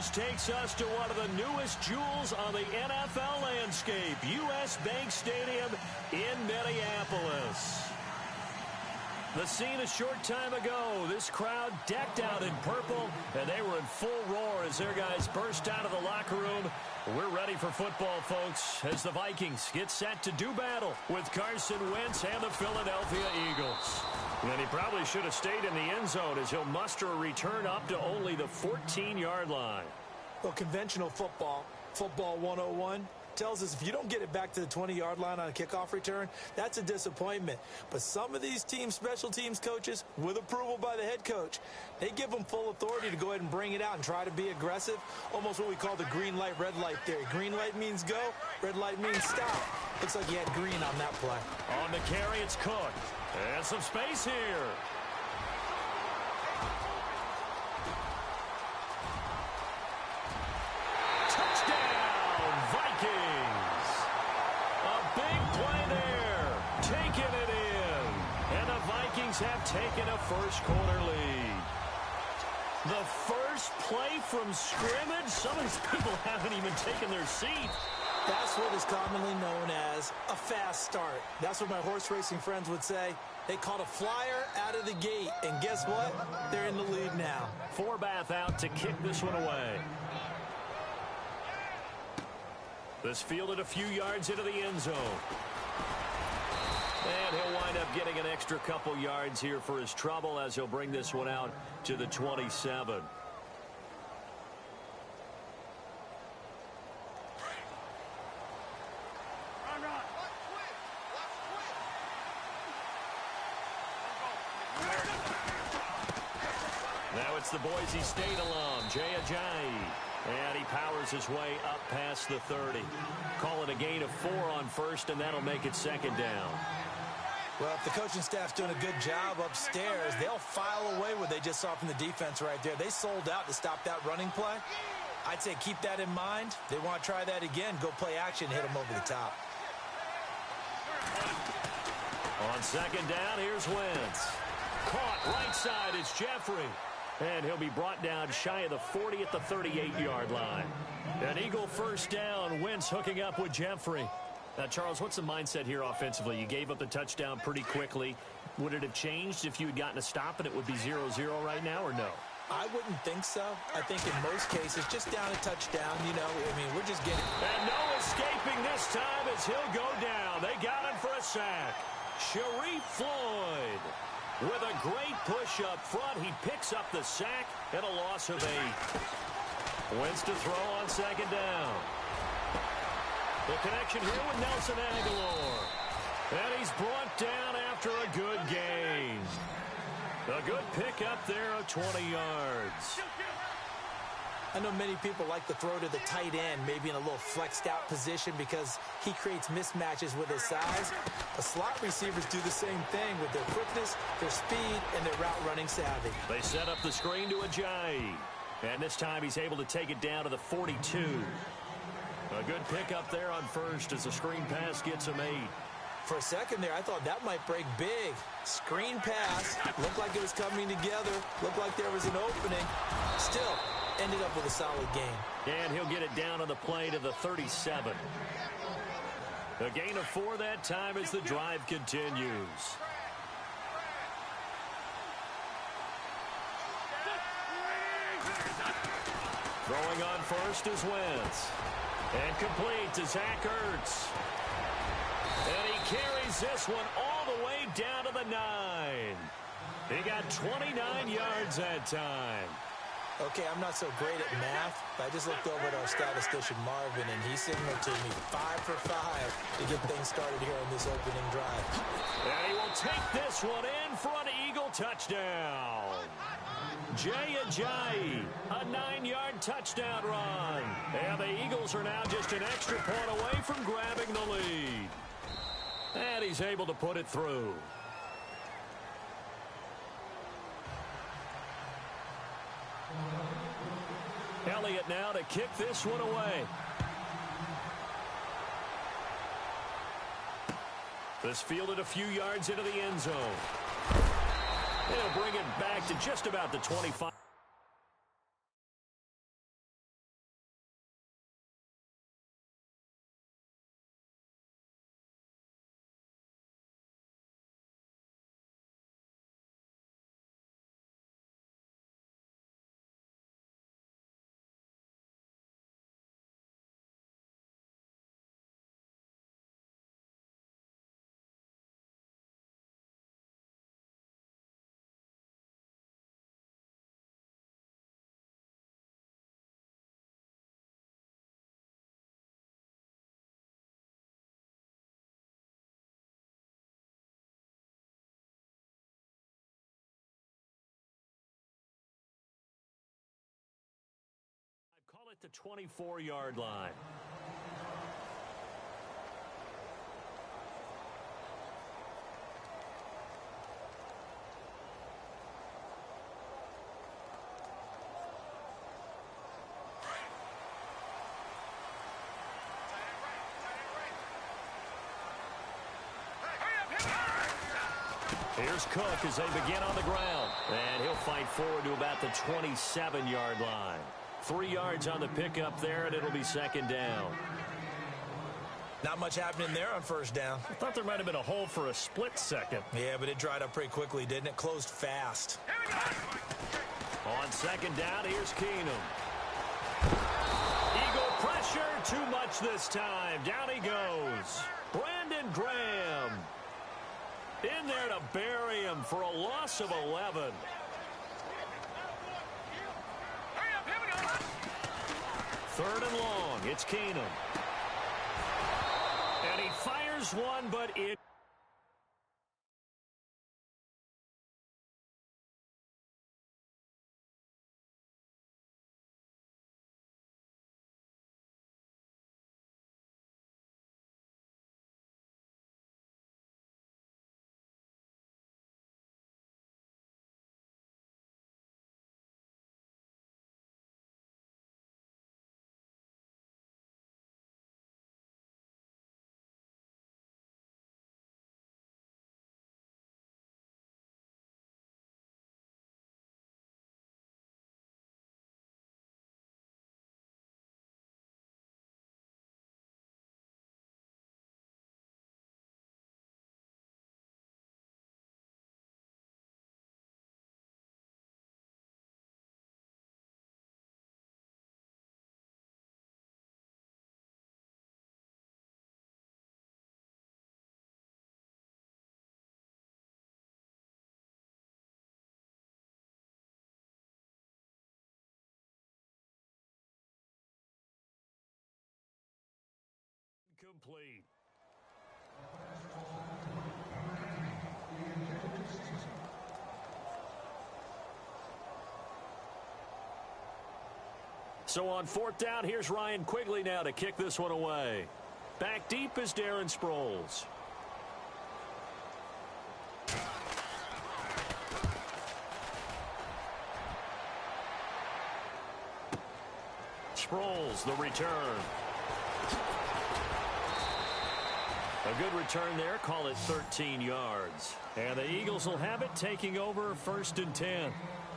This takes us to one of the newest jewels on the NFL landscape, U.S. Bank Stadium in Minneapolis. The scene a short time ago, this crowd decked out in purple, and they were in full roar as their guys burst out of the locker room. We're ready for football, folks, as the Vikings get set to do battle with Carson Wentz and the Philadelphia Eagles. And he probably should have stayed in the end zone as he'll muster a return up to only the 14-yard line. Well, conventional football 101, tells us if you don't get it back to the 20-yard line on a kickoff return, that's a disappointment. But some of these special teams coaches, with approval by the head coach, they give them full authority to go ahead and bring it out and try to be aggressive, almost what we call the green light, red light theory. Green light means go, red light means stop. Looks like he had green on that play. On the carry, it's Cook. And some space here. Touchdown, Vikings. A big play there. Taking it in. And the Vikings have taken a first-quarter lead. The first play from scrimmage? Some of these people haven't even taken their seat. That's what is commonly known as a fast start. That's what my horse racing friends would say. They caught a flyer out of the gate, and guess what? They're in the lead now. Forbath out to kick this one away. This fielded a few yards into the end zone. And he'll wind up getting an extra couple yards here for his trouble as he'll bring this one out to the 27. Now it's the Boise State alum, Jay Ajayi. And he powers his way up past the 30. Call it a gain of 4 on first, and that'll make it second down. Well, if the coaching staff's doing a good job upstairs, they'll file away what they just saw from the defense right there. They sold out to stop that running play. I'd say keep that in mind. They want to try that again. Go play action, hit them over the top. On second down, here's Wentz. Caught right side, it's Jeffrey. And he'll be brought down shy of the 40 at the 38-yard line. An Eagle first down. Wentz hooking up with Jeffrey. Now, Charles, what's the mindset here offensively? You gave up the touchdown pretty quickly. Would it have changed if you had gotten a stop and it would be 0-0 right now, or no? I wouldn't think so. I think in most cases, just down a touchdown, you know, I mean, we're just getting... And no escaping this time as he'll go down. They got him for a sack. Sharif Floyd. With a great push up front, he picks up the sack and a loss of 8. Wentz to throw on second down. The connection here with Nelson Aguilar. And he's brought down after a good gain. A good pickup there of 20 yards. I know many people like to throw to the tight end, maybe in a little flexed out position because he creates mismatches with his size. The slot receivers do the same thing with their quickness, their speed, and their route running savvy. They set up the screen to Ajayi. And this time he's able to take it down to the 42. A good pickup there on first as the screen pass gets him 8. For a second there, I thought that might break big. Screen pass, looked like it was coming together, looked like there was an opening. Still, ended up with a solid gain. And he'll get it down on the play to the 37. A gain of 4 that time as the drive continues. Throwing on first is Wentz. And complete to Zach Ertz. And he carries this one all the way down to the 9. He got 29 yards that time. Okay, I'm not so great at math, but I just looked over at our statistician, Marvin, and he signaled to me 5 for 5 to get things started here on this opening drive. And he will take this one in for an Eagle touchdown. Jay Ajayi, a 9-yard touchdown run. And the Eagles are now just an extra point away from grabbing the lead. And he's able to put it through. Elliott now to kick this one away. This fielded a few yards into the end zone. He'll bring it back to just about the 25. at the 24-yard line. Here's Cook as they begin on the ground. And he'll fight forward to about the 27-yard line. 3 yards on the pickup there, and it'll be second down. Not much happening there on first down. I thought there might have been a hole for a split second. Yeah, but it dried up pretty quickly, didn't it? Closed fast. On second down, here's Keenum. Eagle pressure, too much this time. Down he goes. Brandon Graham. In there to bury him for a loss of 11. Third and long. It's Keenum. And he fires one, but it... Complete. So on fourth down, here's Ryan Quigley now to kick this one away. Back deep is Darren Sproles. Sproles, the return. A good return there. Call it 13 yards. And the Eagles will have it, taking over first and 10.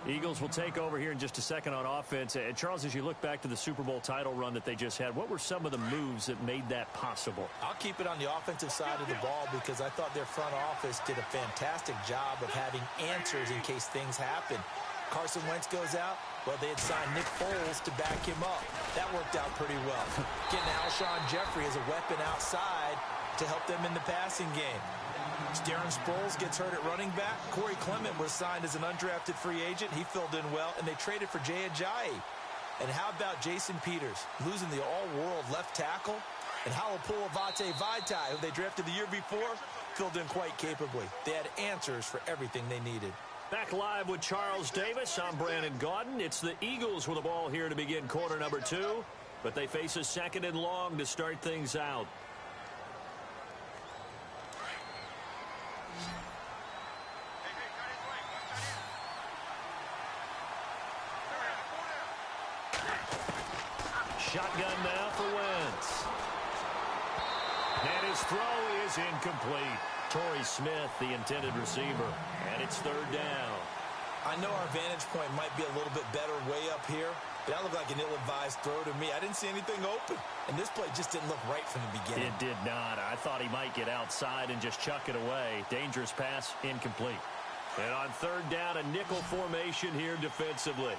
Eagles will take over here in just a second on offense. And Charles, as you look back to the Super Bowl title run that they just had, what were some of the moves that made that possible? I'll keep it on the offensive side of the ball because I thought their front office did a fantastic job of having answers in case things happen. Carson Wentz goes out. Well, they had signed Nick Foles to back him up. That worked out pretty well. Getting Alshon Jeffrey as a weapon outside to help them in the passing game. Darren Sproles gets hurt at running back. Corey Clement was signed as an undrafted free agent. He filled in well, and they traded for Jay Ajayi. And how about Jason Peters losing the all-world left tackle? And Halapoulivaati Vaitai, who they drafted the year before, filled in quite capably. They had answers for everything they needed. Back live with Charles Davis. I'm Brandon Gaudin. It's the Eagles with the ball here to begin quarter number 2. But they face a second and long to start things out. Shotgun now for Wentz. And his throw is incomplete. Torrey Smith, the intended receiver. And it's third down. I know our vantage point might be a little bit better way up here, but that looked like an ill-advised throw to me. I didn't see anything open. And this play just didn't look right from the beginning. It did not. I thought he might get outside and just chuck it away. Dangerous pass, incomplete. And on third down, a nickel formation here defensively.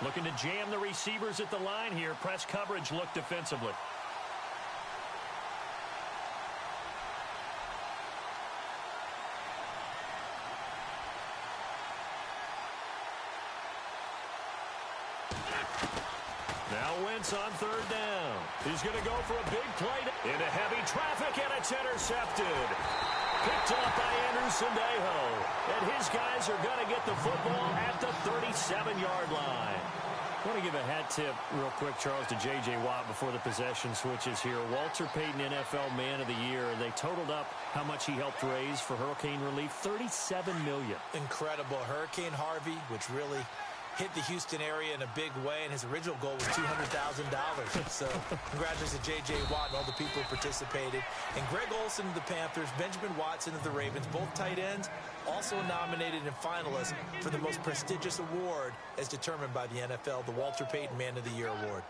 Looking to jam the receivers at the line here. Press coverage look defensively. Now Wentz on third down. He's going to go for a big play into heavy traffic, and it's intercepted. Picked off by Andrew Sendejo. And his guys are going to get the football at the 37-yard line. I want to give a hat tip real quick, Charles, to J.J. Watt before the possession switches here. Walter Payton, NFL Man of the Year. They totaled up how much he helped raise for hurricane relief, $37 million. Incredible. Hurricane Harvey, which really hit the Houston area in a big way, and his original goal was $200,000. So congratulations to J.J. Watt and all the people who participated. And Greg Olsen of the Panthers, Benjamin Watson of the Ravens, both tight ends, also nominated and finalists for the most prestigious award as determined by the NFL, the Walter Payton Man of the Year Award.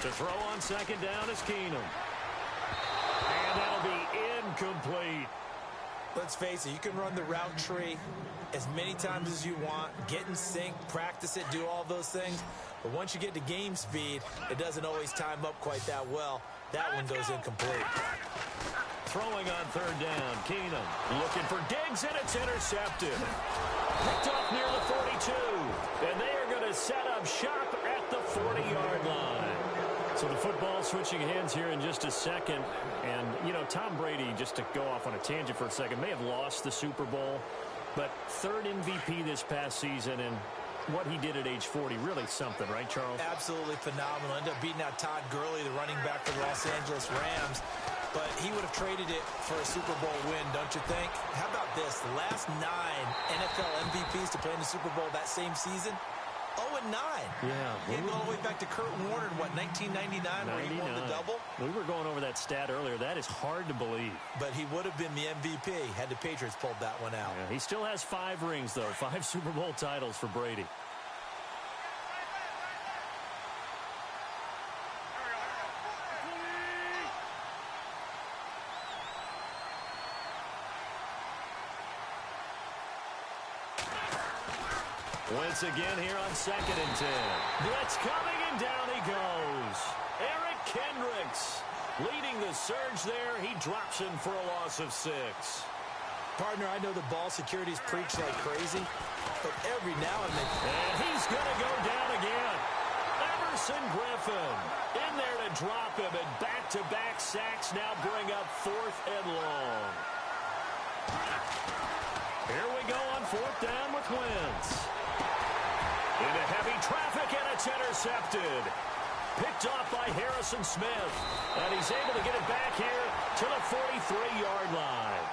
To throw on second down is Keenum. And that'll be incomplete. Let's face it, you can run the route tree as many times as you want, get in sync, practice it, do all those things. But once you get to game speed, it doesn't always time up quite that well. That one goes incomplete. Throwing on third down, Keenum looking for Diggs, and it's intercepted. Picked off near the 42. And they are going to set up shop at the 40-yard line. So the football switching hands here in just a second. And, you know, Tom Brady, just to go off on a tangent for a second, may have lost the Super Bowl, but third MVP this past season, and what he did at age 40, really something, right, Charles? Absolutely phenomenal. Ended up beating out Todd Gurley, the running back for the Los Angeles Rams. But he would have traded it for a Super Bowl win, don't you think? How about this? The last 9 NFL MVPs to play in the Super Bowl that same season, 0-9. Yeah. He go all the way back to Kurt Warner in, 1999, where he won the double? We were going over that stat earlier. That is hard to believe. But he would have been the MVP had the Patriots pulled that one out. Yeah, he still has 5 rings, though. 5 Super Bowl titles for Brady. Once again here on 2nd and 10. Blitz coming, and down he goes. Eric Kendricks leading the surge there. He drops him for a loss of 6. Partner, I know the ball security's preached like crazy, but every now and then... And he's going to go down again. Everson Griffin in there to drop him, and back-to-back sacks now bring up 4th and long. Here we go on 4th down with Wentz. Into heavy traffic, and it's intercepted. Picked off by Harrison Smith. And he's able to get it back here to the 43-yard line.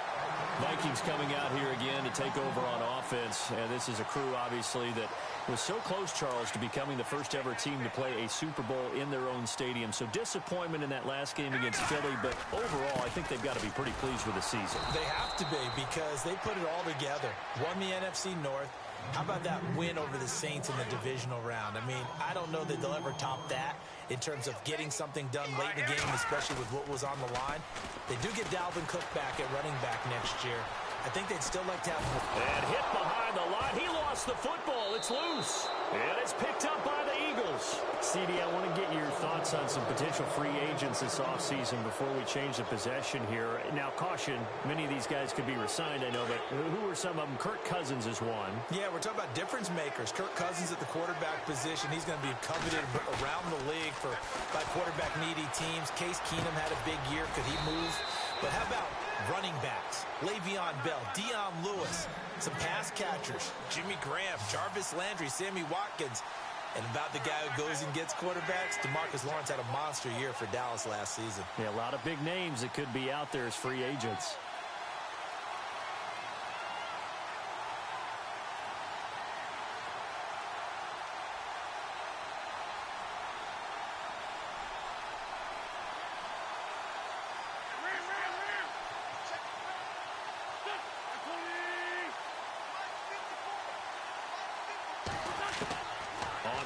Vikings coming out here again to take over on offense. And this is a crew, obviously, that was so close, Charles, to becoming the first-ever team to play a Super Bowl in their own stadium. So disappointment in that last game against Philly. But overall, I think they've got to be pretty pleased with the season. They have to be, because they put it all together. Won the NFC North. How about that win over the Saints in the divisional round? I mean, I don't know that they'll ever top that in terms of getting something done late in the game, especially with what was on the line. They do get Dalvin Cook back at running back next year. I think they'd still like to have... And hit behind the line. He lost the football. It's loose. And it's picked up by the Eagles. CD, I want to get your thoughts on some potential free agents this offseason before we change the possession here. Now, caution, many of these guys could be re-signed, I know, but who are some of them? Kirk Cousins is one. Yeah, we're talking about difference makers. Kirk Cousins at the quarterback position. He's going to be coveted around the league by quarterback-needy teams. Case Keenum had a big year. Could he move? But how about running backs? Le'Veon Bell, Dion Lewis, some pass catchers, Jimmy Graham, Jarvis Landry, Sammy Watkins. And about the guy who goes and gets quarterbacks, DeMarcus Lawrence had a monster year for Dallas last season. Yeah, a lot of big names that could be out there as free agents.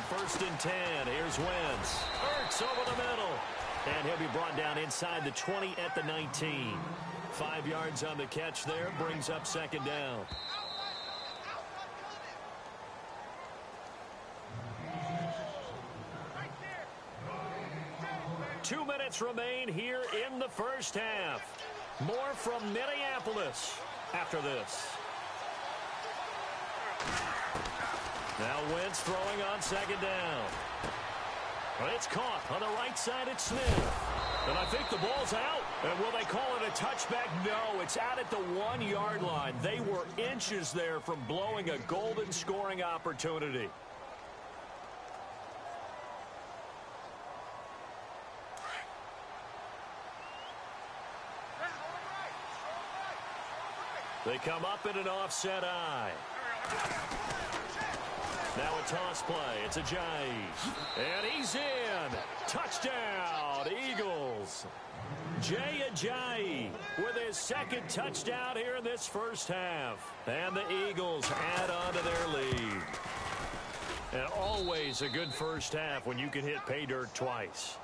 First and 10. Here's Wentz. Ertz over the middle. And he'll be brought down inside the 20 at the 19. 5 yards on the catch there. Brings up 2nd down. Two minutes remain here in the first half. More from Minneapolis. after this. Now Wentz throwing on second down. But it's caught on the right side. It's Smith. And I think the ball's out. And will they call it a touchback? No, it's out at the 1-yard line. They were inches there from blowing a golden scoring opportunity. They come up in an offset eye. Now a toss play. It's Ajayi. And he's in. Touchdown, Eagles. Jay Ajayi with his second touchdown here in this first half. And the Eagles add on to their lead. And always a good first half when you can hit pay dirt twice.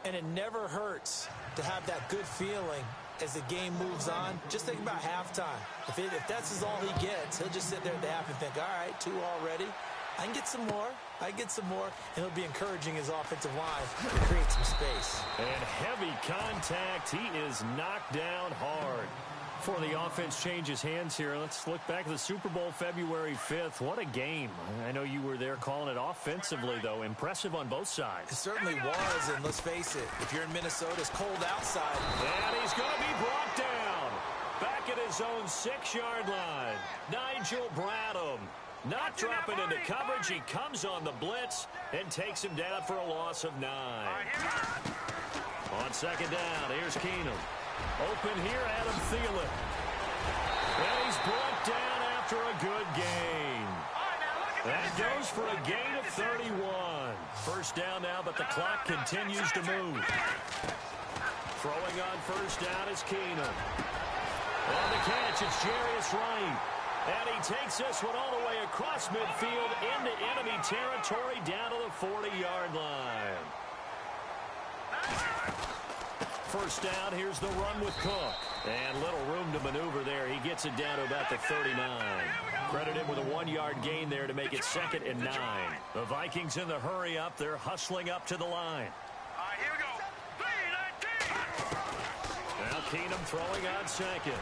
And it never hurts to have that good feeling as the game moves on. Just think about halftime. If that's all he gets, he'll just sit there at the half and think, all right, 2 already. I can get some more. I get some more. And he'll be encouraging his offensive line to create some space. And heavy contact. He is knocked down hard. Before the offense changes hands here, let's look back at the Super Bowl February 5th. What a game. I know you were there calling it offensively, though. Impressive on both sides. It certainly was, and let's face it, if you're in Minnesota, it's cold outside. And he's going to be brought down. Back at his own 6-yard line. Nigel Bradham. Not dropping into coverage. He comes on the blitz and takes him down for a loss of 9. On second down, here's Keenum. Open here, Adam Thielen. And he's brought down after a good gain. That goes for a gain of 31. First down now, but the clock continues to move. Throwing on first down is Keenum. On the catch, it's Jarius Wright. And he takes this one all the way across midfield into enemy territory down to the 40-yard line. First down, here's the run with Cook. And little room to maneuver there. He gets it down to about the 39. Credit him with a 1-yard gain there to make it 2nd and 9. The Vikings in the hurry up. They're hustling up to the line. Here we go. 3-19. Now Keenum throwing on second.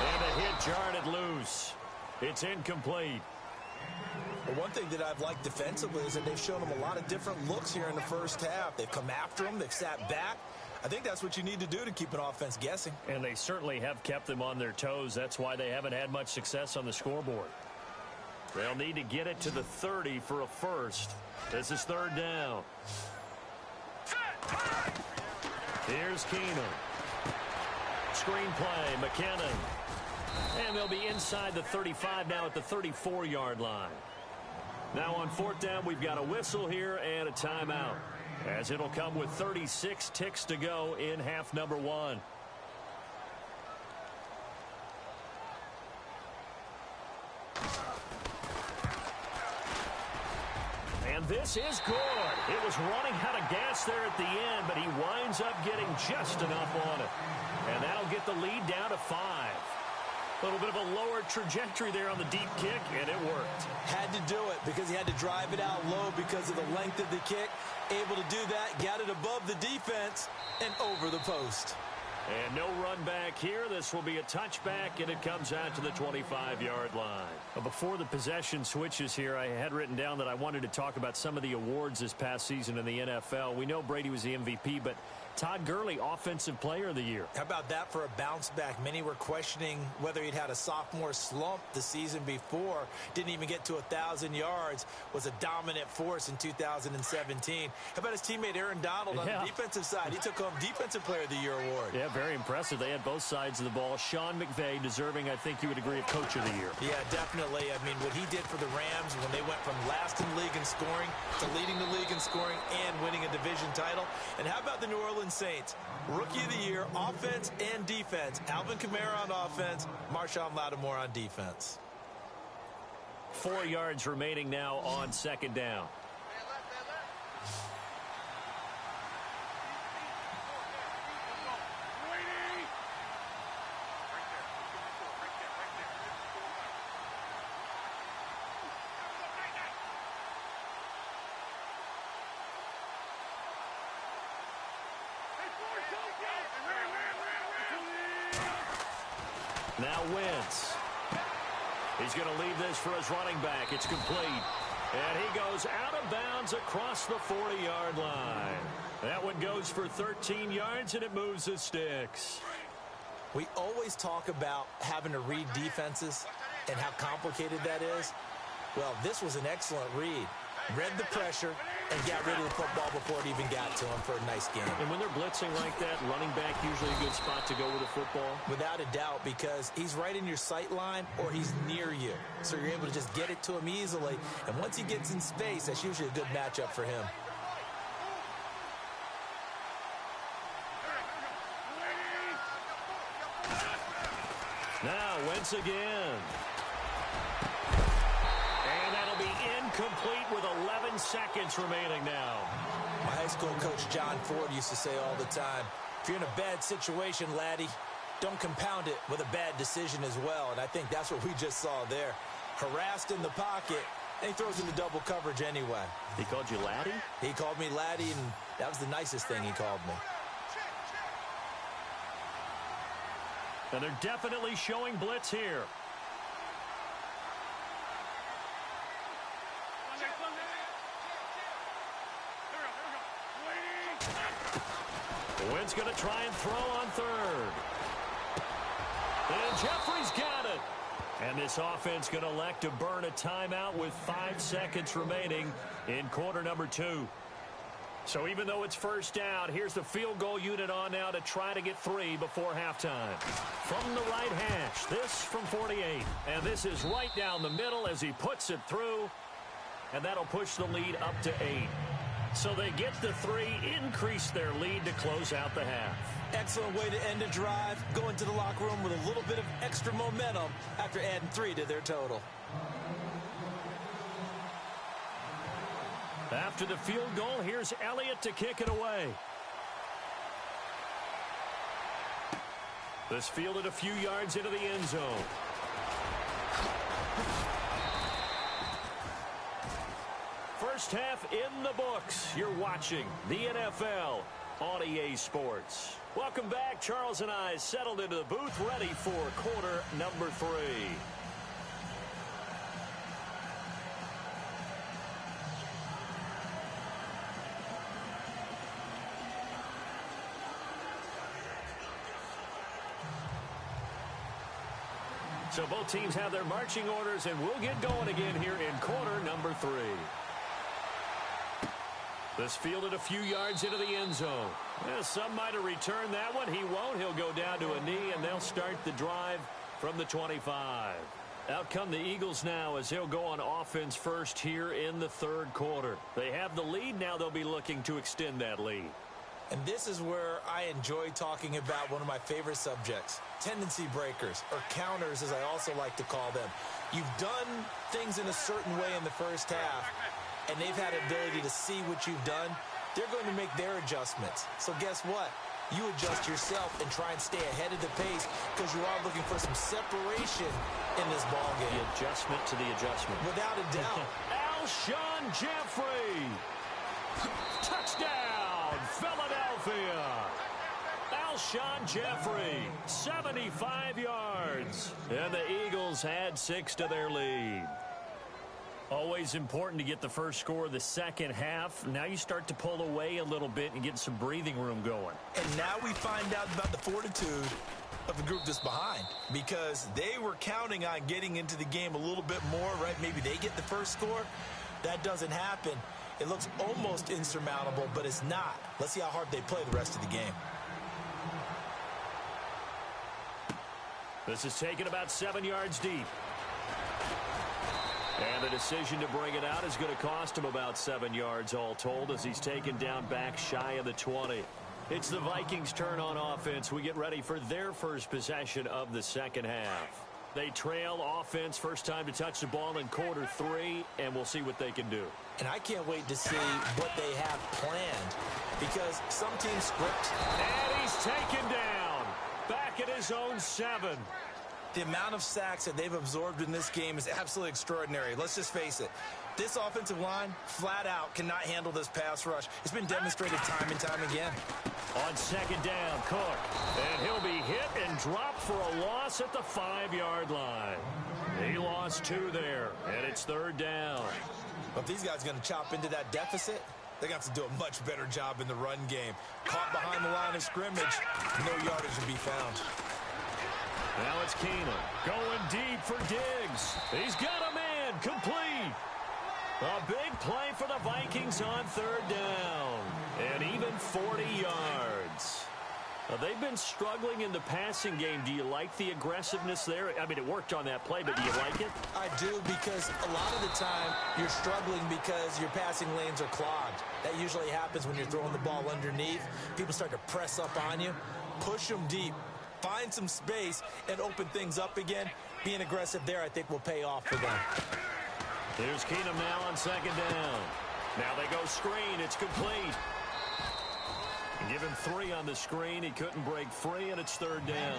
And a hit jarred it loose. It's incomplete. Well, one thing that I've liked defensively is that they've shown them a lot of different looks here in the first half. They've come after them. They've sat back. I think that's what you need to do to keep an offense guessing. And they certainly have kept them on their toes. That's why they haven't had much success on the scoreboard. They'll need to get it to the 30 for a first. This is third down. Here's Keenum. Screenplay, McKinnon. And they'll be inside the 35 now at the 34-yard line. Now on fourth down, we've got a whistle here and a timeout, as it'll come with 36 ticks to go in half number 1. And this is good. It was running out of gas there at the end, but he winds up getting just enough on it. And that'll get the lead down to 5. A little bit of a lower trajectory there on the deep kick, and it worked. Had to do it because he had to drive it out low because of the length of the kick. Able to do that, got it above the defense and over the post. And no run back here. This will be a touchback, and it comes out to the 25-yard line. Well, before the possession switches here, I had written down that I wanted to talk about some of the awards this past season in the NFL. We know Brady was the MVP, but Todd Gurley, Offensive Player of the Year. How about that for a bounce back? Many were questioning whether he'd had a sophomore slump the season before. Didn't even get to 1,000 yards. Was a dominant force in 2017. How about his teammate Aaron Donald on the defensive side? He took home Defensive Player of the Year award. Yeah, very impressive. They had both sides of the ball. Sean McVay deserving, I think you would agree, of Coach of the Year. Yeah, definitely. I mean, what he did for the Rams when they went from last in the league in scoring to leading the league in scoring and winning a division title. And how about the New Orleans Saints? Rookie of the Year, offense and defense. Alvin Kamara on offense, Marshawn Lattimore on defense. 4 yards remaining now on second down. Now Wentz. He's going to leave this for his running back. It's complete. And he goes out of bounds across the 40-yard line. That one goes for 13 yards, and it moves the sticks. We always talk about having to read defenses and how complicated that is. Well, this was an excellent read. Read the pressure and got rid of the football before it even got to him for a nice game. And when they're blitzing like that, running back usually a good spot to go with the football? Without a doubt, because he's right in your sight line or he's near you. So you're able to just get it to him easily. And once he gets in space, that's usually a good matchup for him. Now Wentz again. And that'll be incomplete with 11 seconds remaining now. My high school coach John Ford used to say all the time, if you're in a bad situation, laddie, don't compound it with a bad decision as well. And I think that's what we just saw there. Harassed in the pocket, and he throws into double coverage anyway. He called you laddie? He called me laddie, and that was the nicest thing he called me. And they're definitely showing blitz here. Wentz going to try and throw on third. And Jeffrey's got it. And this offense going to elect to burn a timeout with 5 seconds remaining in quarter number 2. So even though it's first down, here's the field goal unit on now to try to get 3 before halftime. From the right hash, this from 48. And this is right down the middle as he puts it through. And that'll push the lead up to 8. So they get the 3, increase their lead to close out the half. Excellent way to end a drive. Go into the locker room with a little bit of extra momentum after adding 3 to their total. After the field goal, here's Elliott to kick it away. This fielded a few yards into the end zone. First half in the books. You're watching the NFL on EA Sports. Welcome back. Charles and I settled into the booth, ready for quarter number 3. So both teams have their marching orders, and we'll get going again here in quarter number 3. This fielded a few yards into the end zone. Well, some might have returned that one. He won't. He'll go down to a knee, and they'll start the drive from the 25. Out come the Eagles now as they'll go on offense first here in the third quarter. They have the lead. Now they'll be looking to extend that lead. And this is where I enjoy talking about one of my favorite subjects, tendency breakers, or counters as I also like to call them. You've done things in a certain way in the first half, and they've had ability to see what you've done. They're going to make their adjustments. So guess what? You adjust yourself and try and stay ahead of the pace because you are looking for some separation in this ballgame. The adjustment to the adjustment. Without a doubt. Alshon Jeffrey. Touchdown, Philadelphia. Alshon Jeffrey, 75 yards. And the Eagles add 6 to their lead. Always important to get the first score of the second half. Now you start to pull away a little bit and get some breathing room going. And now we find out about the fortitude of the group that's behind, because they were counting on getting into the game a little bit more, right? Maybe they get the first score. That doesn't happen. It looks almost insurmountable, but it's not. Let's see how hard they play the rest of the game. This is taken about 7 yards deep. And the decision to bring it out is going to cost him about 7 yards all told as he's taken down back shy of the 20. It's the Vikings' turn on offense. We get ready for their first possession of the second half. They trail offense, first time to touch the ball in quarter 3, and we'll see what they can do. And I can't wait to see what they have planned, because some teams script. And he's taken down back at his own 7. The amount of sacks that they've absorbed in this game is absolutely extraordinary. Let's just face it. This offensive line, flat out, cannot handle this pass rush. It's been demonstrated time and time again. On second down, Cook. And he'll be hit and dropped for a loss at the 5-yard line. He lost 2 there, and it's third down. But if these guys are going to chop into that deficit, they're going to have to do a much better job in the run game. Caught behind the line of scrimmage, no yardage to be found. Now it's Keenum going deep for Diggs. He's got a man, complete. A big play for the Vikings on third down. And even 40 yards. They've been struggling in the passing game. Do you like the aggressiveness there? I mean, it worked on that play, but do you like it? I do, because a lot of the time you're struggling because your passing lanes are clogged. That usually happens when you're throwing the ball underneath. People start to press up on you. Push them deep. Find some space and open things up again. Being aggressive there, I think, will pay off for them. Here's Keenum now on second down. Now they go screen. It's complete. Give him 3 on the screen. He couldn't break free, and it's third down.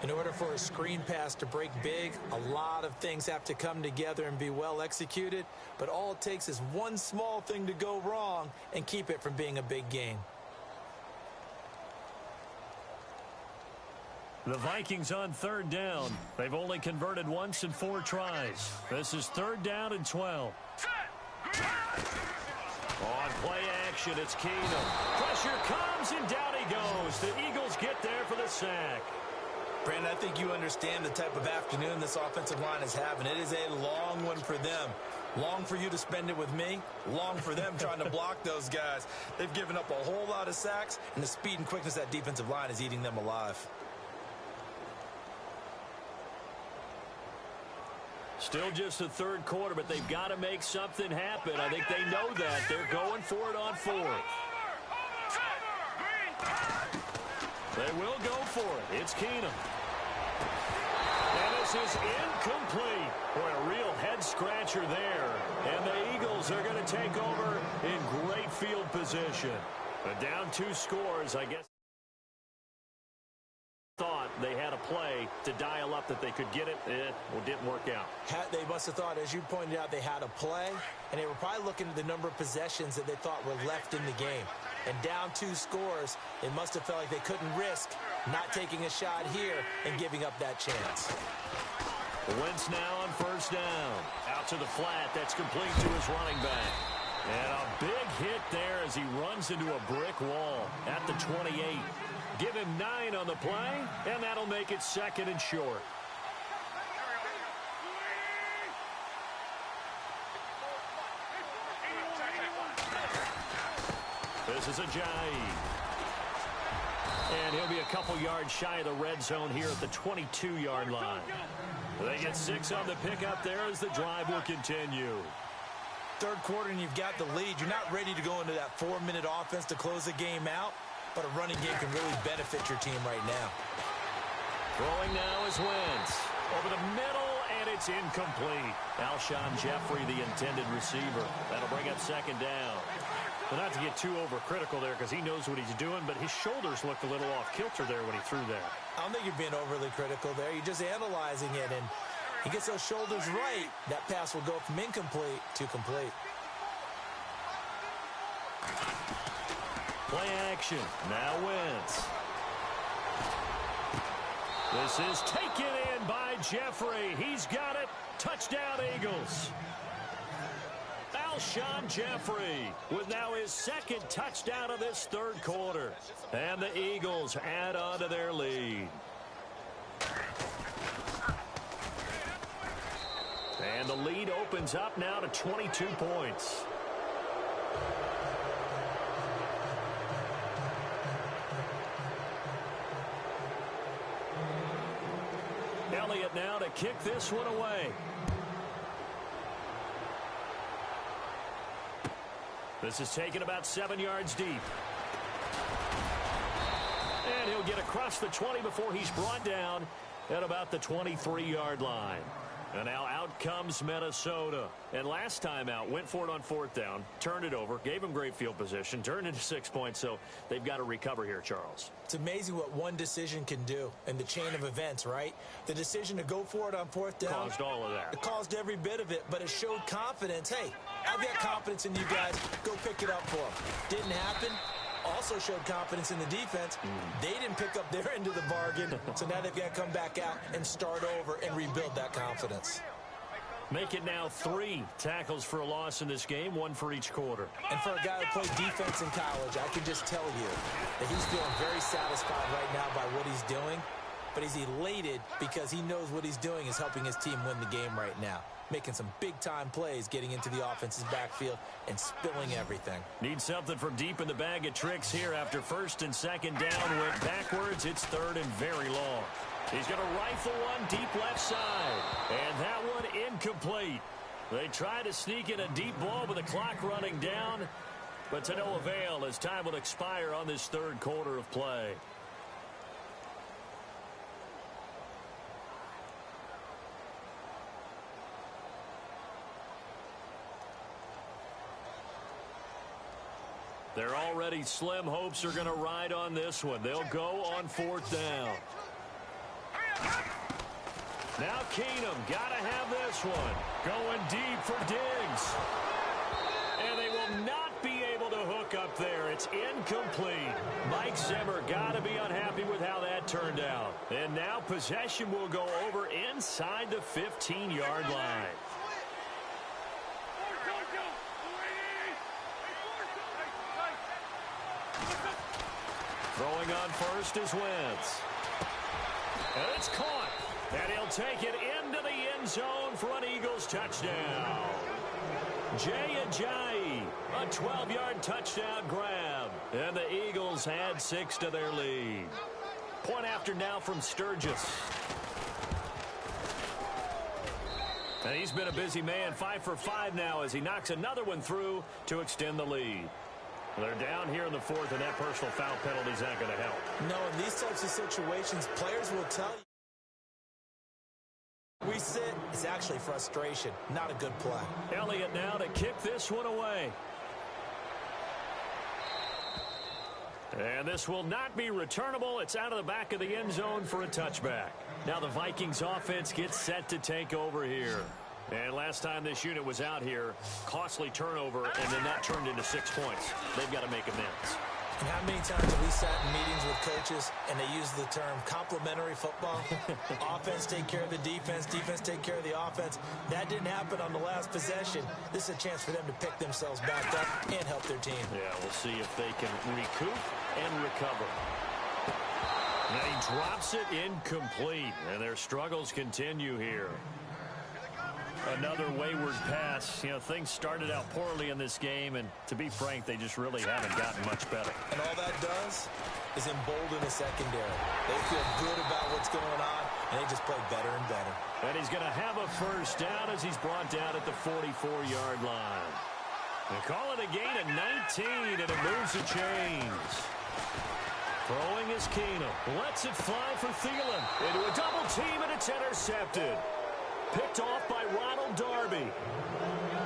In order for a screen pass to break big, a lot of things have to come together and be well executed. But all it takes is one small thing to go wrong and keep it from being a big gain. The Vikings on third down. They've only converted once in 4 tries. This is third down and 12. On play action, it's Keenum. Pressure comes, and down he goes. The Eagles get there for the sack. Brandon, I think you understand the type of afternoon this offensive line is having. It is a long one for them. Long for you to spend it with me. Long for them trying to block those guys. They've given up a whole lot of sacks, and the speed and quickness of that defensive line is eating them alive. Still just the third quarter, but they've got to make something happen. I think they know that. They're going for it on 4th. They will go for it. It's Keenum. And this is incomplete. Boy, a real head-scratcher there. And the Eagles are going to take over in great field position. But down 2 scores, I guess. Thought they had a play to dial up that they could get it. It didn't work out. They must have thought, as you pointed out, they had a play, and they were probably looking at the number of possessions that they thought were left in the game. And down 2 scores, they must have felt like they couldn't risk not taking a shot here and giving up that chance. Wentz now on first down. Out to the flat. That's complete to his running back. And a big hit there as he runs into a brick wall at the 28. Give him 9 on the play, and that'll make it second and short. This is Ajayi. And he'll be a couple yards shy of the red zone here at the 22-yard line. They get 6 on the pickup there as the drive will continue. Third quarter and you've got the lead. You're not ready to go into that 4-minute offense to close the game out. But a running game can really benefit your team right now. Throwing now is Wentz. Over the middle, and it's incomplete. Alshon Jeffrey, the intended receiver. That'll bring up second down. Well, not to get too overcritical there because he knows what he's doing, but his shoulders looked a little off kilter there when he threw that. I don't think you're being overly critical there. You're just analyzing it, and he gets those shoulders right. That pass will go from incomplete to complete. Play action. Now Wentz. This is taken in by Jeffrey. He's got it. Touchdown, Eagles. Alshon Jeffrey with now his 2nd touchdown of this third quarter. And the Eagles add on to their lead. And the lead opens up now to 22 points. Elliott now to kick this one away. This is taken about 7 yards deep. And he'll get across the 20 before he's brought down at about the 23-yard line. And now out comes Minnesota. And last time out, went for it on fourth down, turned it over, gave them great field position, turned into 6 points, so they've got to recover here, Charles. It's amazing what one decision can do in the chain of events, right? The decision to go for it on fourth down. Caused all of that. It caused every bit of it, but it showed confidence. Hey, I've got confidence in you guys. Go pick it up for them. Didn't happen. Also showed confidence in the defense. They didn't pick up their end of the bargain, so now they've got to come back out and start over and rebuild that confidence. Make it now 3 tackles for a loss in this game, 1 for each quarter. And for a guy who played defense in college, I can just tell you that he's feeling very satisfied right now by what he's doing, but he's elated because he knows what he's doing is helping his team win the game right now, making some big-time plays, getting into the offense's backfield and spilling everything. Need something from deep in the bag of tricks here after first and second down went backwards. It's third and very long. He's going to rifle one deep left side, and that one incomplete. They try to sneak in a deep ball with the clock running down, but to no avail as time will expire on this third quarter of play. Their already slim hopes are going to ride on this one. They'll go on fourth down. Now Keenum got to have this one. Going deep for Diggs. And they will not be able to hook up there. It's incomplete. Mike Zimmer got to be unhappy with how that turned out. And now possession will go over inside the 15-yard line. Throwing on first is Wentz. And it's caught. And he'll take it into the end zone for an Eagles touchdown. Jay Ajayi, a 12-yard touchdown grab. And the Eagles add 6 to their lead. Point after now from Sturgis. And he's been a busy man, 5 for 5 now as he knocks another one through to extend the lead. They're down here in the fourth, and that personal foul penalty is not going to help. No, in these types of situations, players will tell you. We sit, it's actually frustration, not a good play. Elliott now to kick this one away. And this will not be returnable. It's out of the back of the end zone for a touchback. Now the Vikings offense gets set to take over here. And last time this unit was out here, costly turnover, and then that turned into 6 points. They've got to make amends. And how many times have we sat in meetings with coaches and they use the term complementary football? Offense take care of the defense, defense take care of the offense. That didn't happen on the last possession. This is a chance for them to pick themselves back up and help their team. Yeah, we'll see if they can recoup and recover. Now he drops it incomplete, and their struggles continue here. Another wayward pass. You know, things started out poorly in this game, and to be frank, they just really haven't gotten much better. And all that does is embolden the secondary. They feel good about what's going on, and they just play better and better. And he's going to have a first down as he's brought down at the 44-yard line. They call it a gain of 19, and it moves the chains. Throwing is Keenum. Lets it fly for Thielen. Into a double team, and it's intercepted. Picked off by Ronald Darby.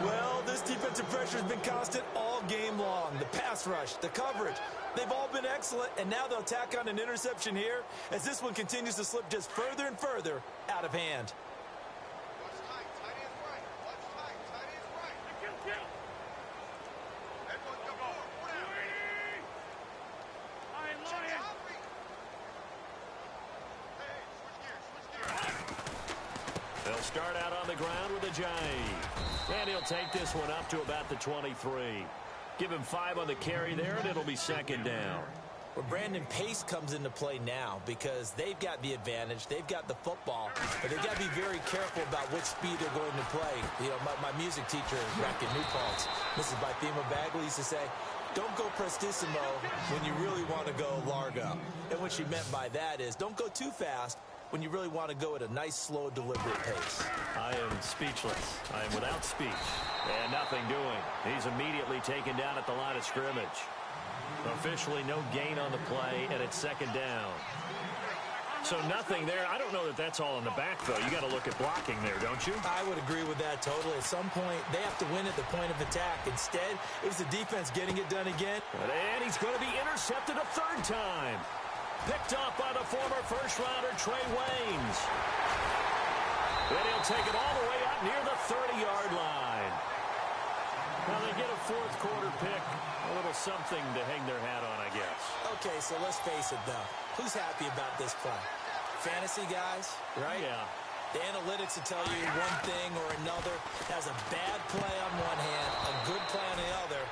Well, this defensive pressure has been constant all game long. The pass rush, the coverage, they've all been excellent, and now they'll tack on an interception here as this one continues to slip just further and further out of hand. Start out on the ground with Ajayi. And he'll take this one up to about the 23. Give him 5 on the carry there, and it'll be second down. Well, Brandon, pace comes into play now because they've got the advantage. They've got the football, but they've got to be very careful about which speed they're going to play. You know, my music teacher back in New Paltz, Mrs. Bythema Bagley, used to say, don't go prestissimo when you really want to go largo. And what she meant by that is don't go too fast when you really want to go at a nice, slow, deliberate pace. I am speechless. I am without speech. And nothing doing. He's immediately taken down at the line of scrimmage. Officially no gain on the play, and it's second down. So nothing there. I don't know that that's all in the back, though. You got to look at blocking there, don't you? I would agree with that totally. At some point, they have to win at the point of attack. Instead, it was the defense getting it done again. And he's going to be intercepted a third time. Picked off by the former first-rounder, Trey Waynes. And he'll take it all the way out near the 30-yard line. Well, they get a fourth quarter pick. A little something to hang their hat on, I guess. Okay, so let's face it, though. Who's happy about this play? Fantasy guys, right? Yeah. The analytics will tell you one thing or another. That's a bad play on one hand, a good play on the other,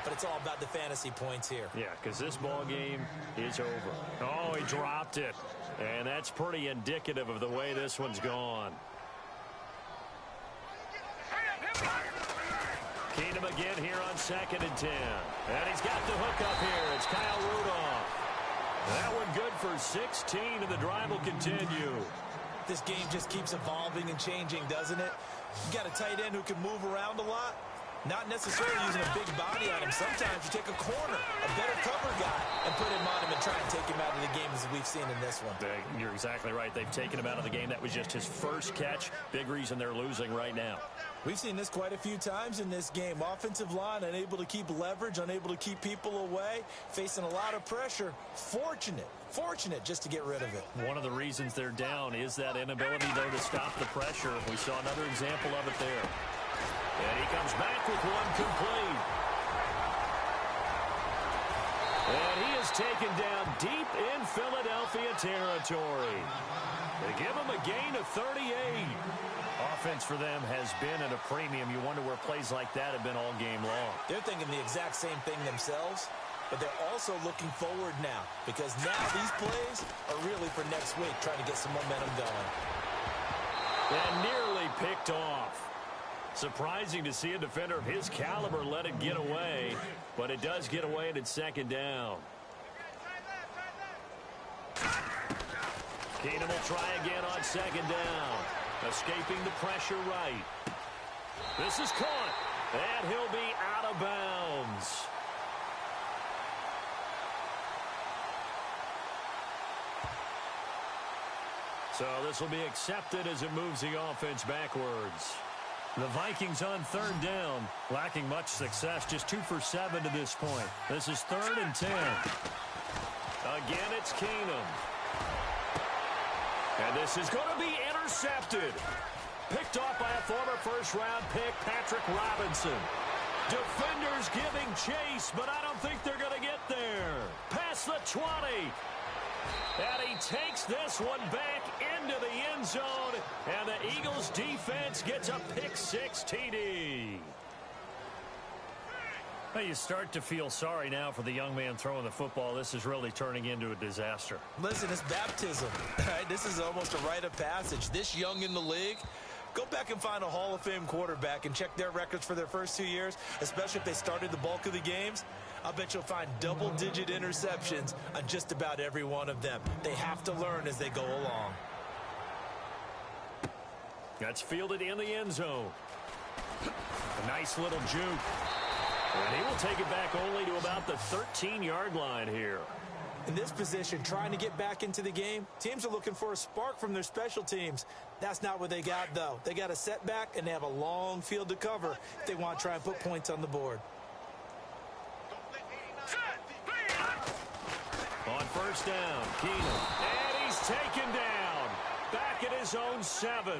but it's all about the fantasy points here. Yeah, because this ball game is over. Oh, he dropped it. And that's pretty indicative of the way this one's gone. Keenum again here on 2nd and 10. And he's got the hook up here. It's Kyle Rudolph. That one good for 16, and the drive will continue. This game just keeps evolving and changing, doesn't it? You got a tight end who can move around a lot. Not necessarily using a big body on him. Sometimes you take a corner, a better cover guy, and put him on him and try and take him out of the game as we've seen in this one. You're exactly right. They've taken him out of the game. That was just his first catch. Big reason they're losing right now. We've seen this quite a few times in this game. Offensive line unable to keep leverage, unable to keep people away, facing a lot of pressure. Fortunate just to get rid of it. One of the reasons they're down is that inability, though, to stop the pressure. We saw another example of it there. And he comes back with one complete. And he is taken down deep in Philadelphia territory. They give him a gain of 38. Offense for them has been at a premium. You wonder where plays like that have been all game long. They're thinking the exact same thing themselves, but they're also looking forward now because now these plays are really for next week, trying to get some momentum going. And nearly picked off. Surprising to see a defender of his caliber let it get away, but it does get away and it's 2nd down. Keenum will try again on 2nd down. Escaping the pressure right. This is caught, and he'll be out of bounds. So this will be accepted as it moves the offense backwards. The Vikings on 3rd down, lacking much success, just 2 for 7 to this point. This is 3rd and 10. Again, it's Keenum. And this is going to be intercepted. Picked off by a former first-round pick, Patrick Robinson. Defenders giving chase, but I don't think they're going to get there. Past the 20. And he takes this one back into the end zone, and the Eagles defense gets a pick-6 TD. Well, you start to feel sorry now for the young man throwing the football. This is really turning into a disaster. Listen, it's baptism. Right? This is almost a rite of passage. This young in the league, go back and find a Hall of Fame quarterback and check their records for their first 2 years, especially if they started the bulk of the games. I bet you'll find double-digit interceptions on just about every one of them. They have to learn as they go along. That's fielded in the end zone. A nice little juke. And he will take it back only to about the 13-yard line here. In this position, trying to get back into the game, teams are looking for a spark from their special teams. That's not what they got, though. They got a setback, and they have a long field to cover if they want to try and put points on the board. On 1st down, Keenum. And he's taken down. Back at his own 7.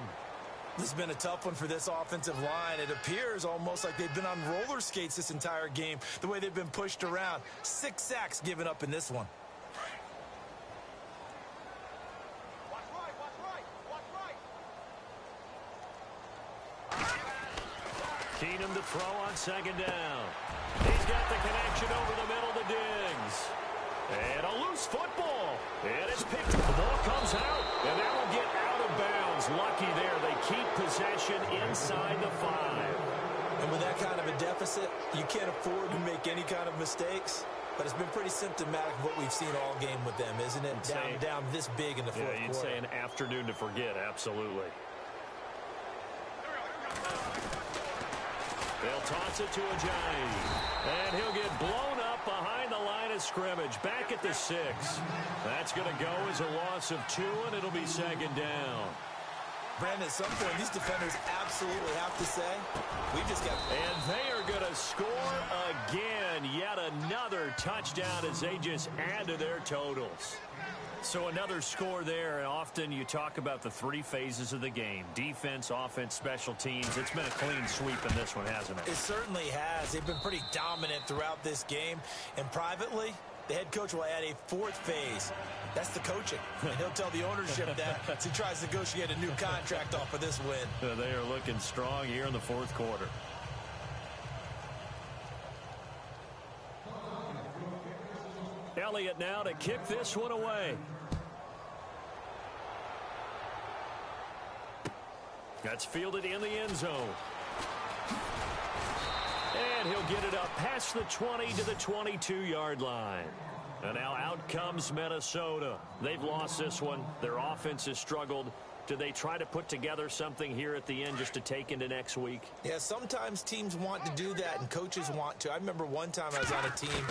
This has been a tough one for this offensive line. It appears almost like they've been on roller skates this entire game, the way they've been pushed around. 6 sacks given up in this one. Keenum to throw on 2nd down. He's got the connection over the middle to Diggs. And a loose football. And it's picked. The ball comes out. And that will get out of bounds. Lucky there. They keep possession inside the 5. And with that kind of a deficit, you can't afford to make any kind of mistakes. But it's been pretty symptomatic of what we've seen all game with them, isn't it? Down this big in the fourth quarter. You'd say an afternoon to forget. Absolutely. They'll toss it to Ajayi. And he'll get blown up behind the line of of scrimmage, back at the 6. That's going to go as a loss of 2, and it'll be second down. Brandon, at some point, these defenders absolutely have to say, we just got... And they are going to score again. Yet another touchdown as they just add to their totals. So another score there, and often you talk about the 3 phases of the game. Defense, offense, special teams. It's been a clean sweep in this one, hasn't it? It certainly has. They've been pretty dominant throughout this game. And privately, the head coach will add a 4th phase. That's the coaching. And he'll tell the ownership that as he tries to negotiate a new contract off of this win. They are looking strong here in the 4th quarter. Elliott now to kick this one away. That's fielded in the end zone. And he'll get it up past the 20 to the 22-yard line. And now out comes Minnesota. They've lost this one. Their offense has struggled. Do they try to put together something here at the end just to take into next week? Yeah, sometimes teams want to do that and coaches want to. I remember one time I was on a team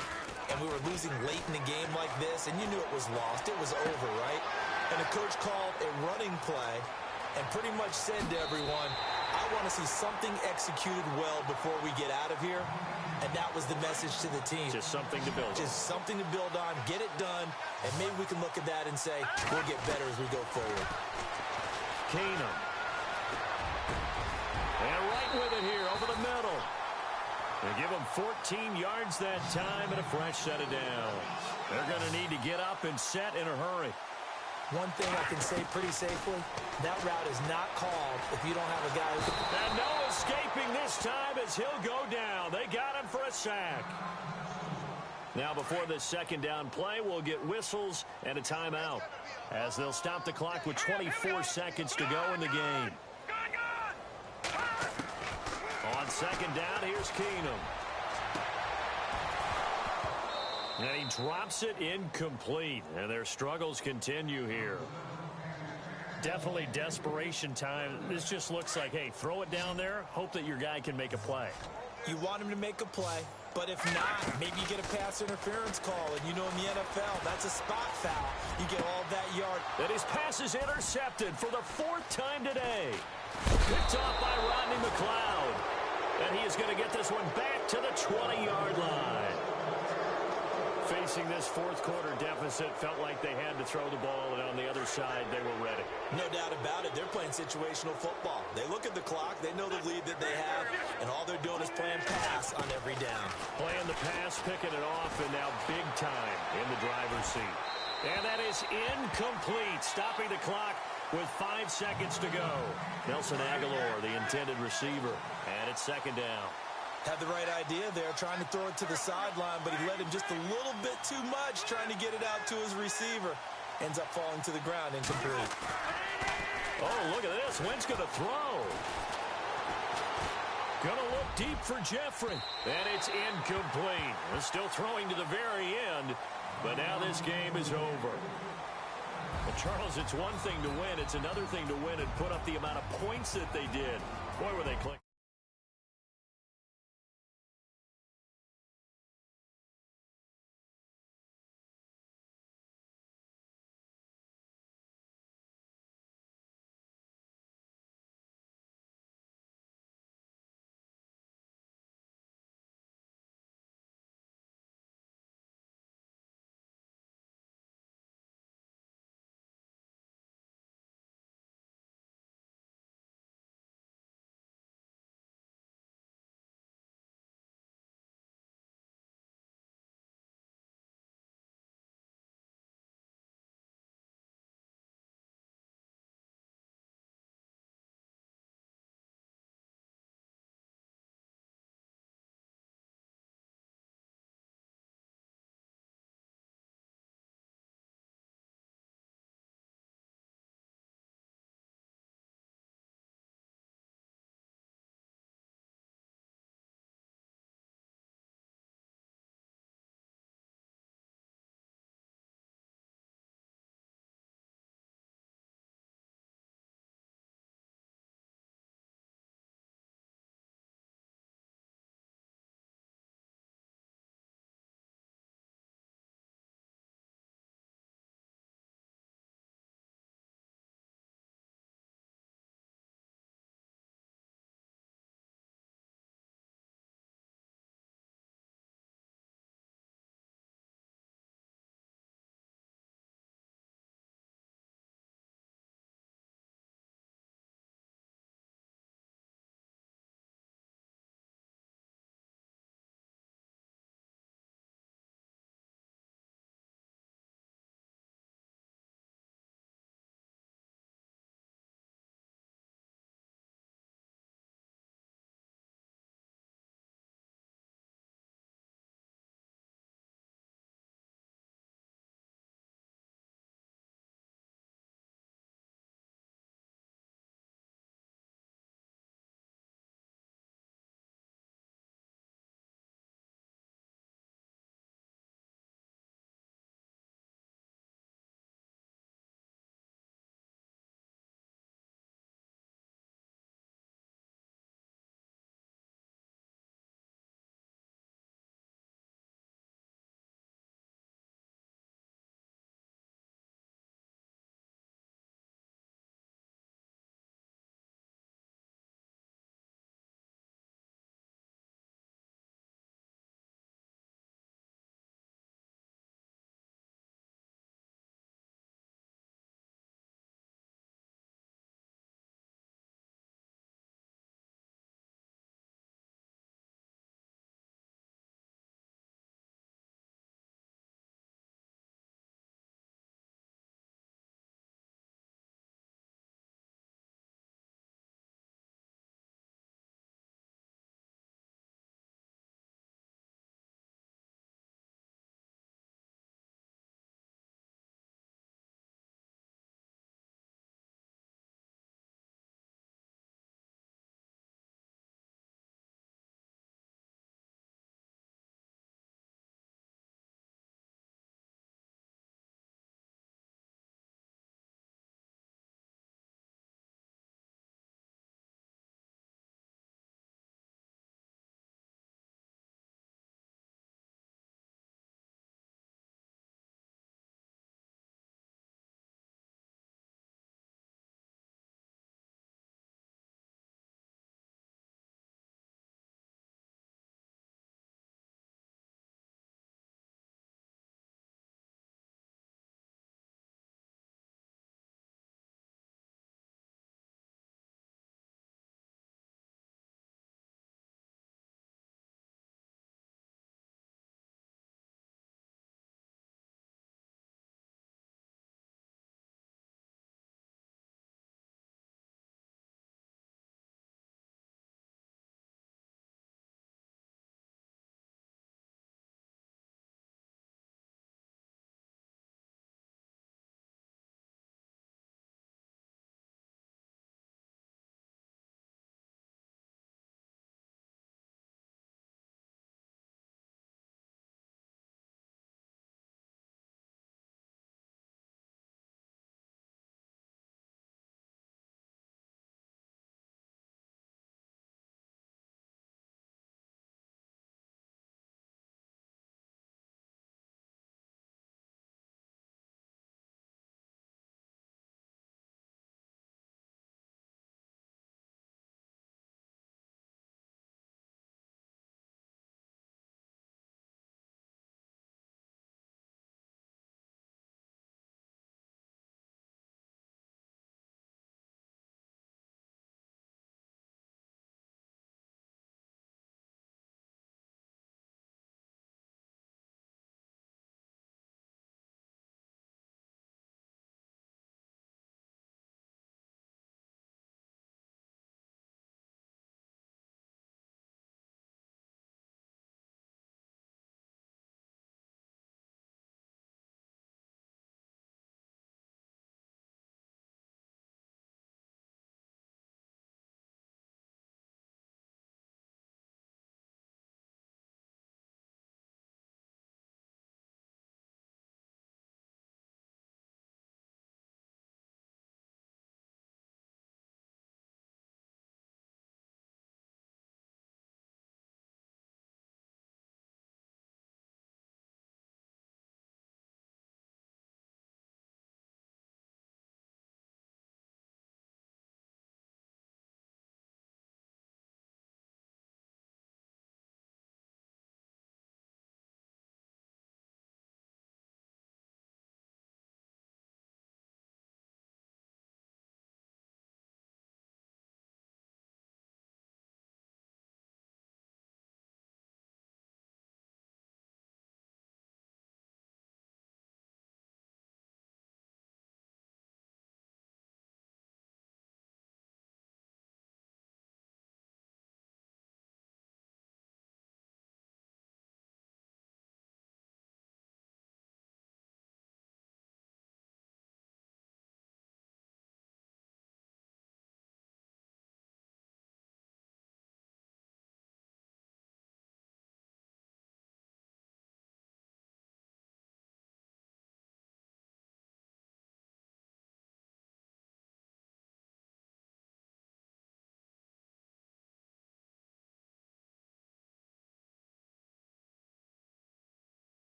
and we were losing late in the game like this, and you knew it was lost. It was over, right? And the coach called a running play and pretty much said to everyone, I want to see something executed well before we get out of here. And that was the message to the team. Just something to build on. Just something to build on, get it done, and maybe we can look at that and say, we'll get better as we go forward. Keenum. And right with it here over the middle. They give him 14 yards that time and a fresh set of downs. They're going to need to get up and set in a hurry. One thing I can say pretty safely, that route is not called if you don't have a guy who can... And no escaping this time as he'll go down. They got him for a sack. Now before this second down play, we'll get whistles and a timeout as they'll stop the clock with 24 seconds to go in the game. On second down, here's Keenum. And he drops it incomplete, and their struggles continue here. Definitely desperation time. This just looks like, hey, throw it down there, hope that your guy can make a play. You want him to make a play, but if not, maybe you get a pass interference call, and you know in the NFL, that's a spot foul. You get all that yard. And his pass is intercepted for the 4th time today. Picked off by Rodney McLeod. And he is going to get this one back to the 20-yard line. Facing this 4th quarter deficit, felt like they had to throw the ball, and on the other side, they were ready. No doubt about it. They're playing situational football. They look at the clock, they know the lead that they have, and all they're doing is playing pass on every down. Playing the pass, picking it off, and now big time in the driver's seat. And that is incomplete, stopping the clock with 5 seconds to go. Nelson Aguilar, the intended receiver, and it's second down. Had the right idea there, trying to throw it to the sideline, but he let him just a little bit too much, trying to get it out to his receiver. Ends up falling to the ground, incomplete. Oh, look at this. Wentz going to throw. Going to look deep for Jeffrey. And it's incomplete. They're still throwing to the very end, but now this game is over. Well, Charles, it's one thing to win. It's another thing to win and put up the amount of points that they did. Boy, were they clicking.